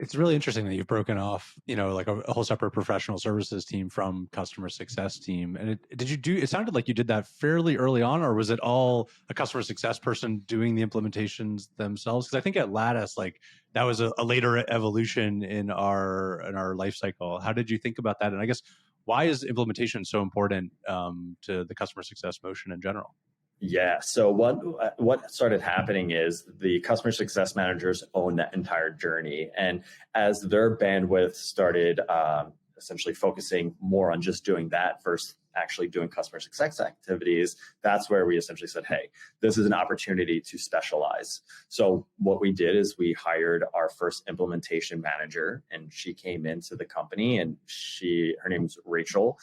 It's really interesting that you've broken off, like a whole separate professional services team from customer success team. And it sounded like you did that fairly early on, or was it all a customer success person doing the implementations themselves? Because I think at Lattice, like that was a later evolution in our life cycle. How did you think about that? And I guess why is implementation so important to the customer success motion in general? Yeah. So what started happening is the customer success managers own that entire journey, and as their bandwidth started essentially focusing more on just doing that versus actually doing customer success activities, that's where we essentially said, "Hey, this is an opportunity to specialize." So what we did is we hired our first implementation manager, and she came into the company, and her name's Rachel.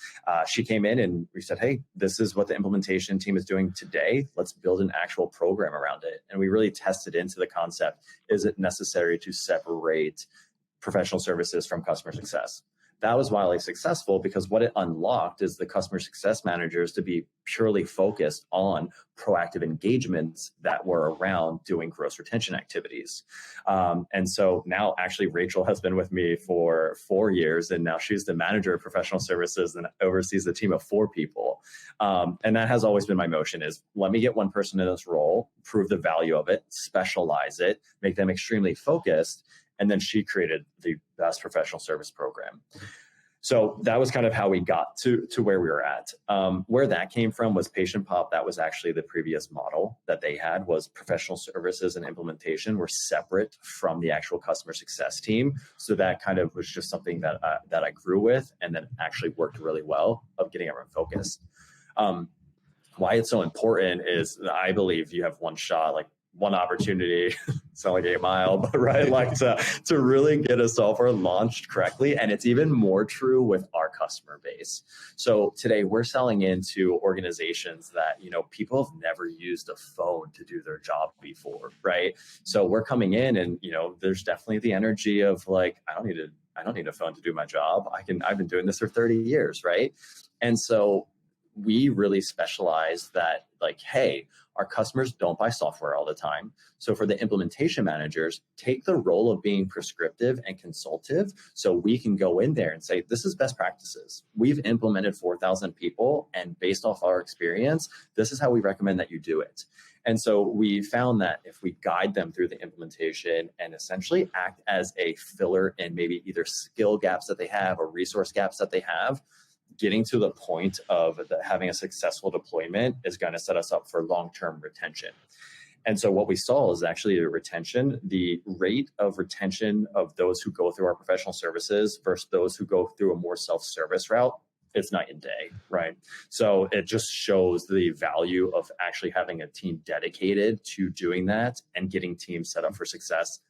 She came in and we said, "Hey, this is what the implementation team is doing today. Let's build an actual program around it." And we really tested into the concept: is it necessary to separate professional services from customer success? That was wildly successful because what it unlocked is the customer success managers to be purely focused on proactive engagements that were around doing gross retention activities. And so now actually Rachel has been with me for 4 years, and now she's the manager of professional services and oversees a team of 4 people. And that has always been my motion: is let me get one person in this role, prove the value of it, specialize it, make them extremely focused. And then she created the best professional service program. So that was kind of how we got to where we were at. Where that came from was Patient Pop. That was actually the previous model that they had, was professional services and implementation were separate from the actual customer success team. So that kind of was just something that I grew with, and then actually worked really well of getting everyone focused. Why it's so important is I believe you have one shot, like one opportunity, sound like 8 Mile, but right, like to really get a software launched correctly. And it's even more true with our customer base. So today we're selling into organizations that, people have never used a phone to do their job before, right? So we're coming in and, there's definitely the energy of like, I don't need a phone to do my job. I've been doing this for 30 years, right? And so we really specialize that, like, hey, our customers don't buy software all the time. So for the implementation managers, take the role of being prescriptive and consultative so we can go in there and say, this is best practices. We've implemented 4,000 people, and based off our experience, this is how we recommend that you do it. And so we found that if we guide them through the implementation and essentially act as a filler in maybe either skill gaps that they have or resource gaps that they have, getting to the point of having a successful deployment is going to set us up for long-term retention. And so what we saw is actually the rate of retention of those who go through our professional services versus those who go through a more self-service route, it's night and day, right? So it just shows the value of actually having a team dedicated to doing that and getting teams set up for success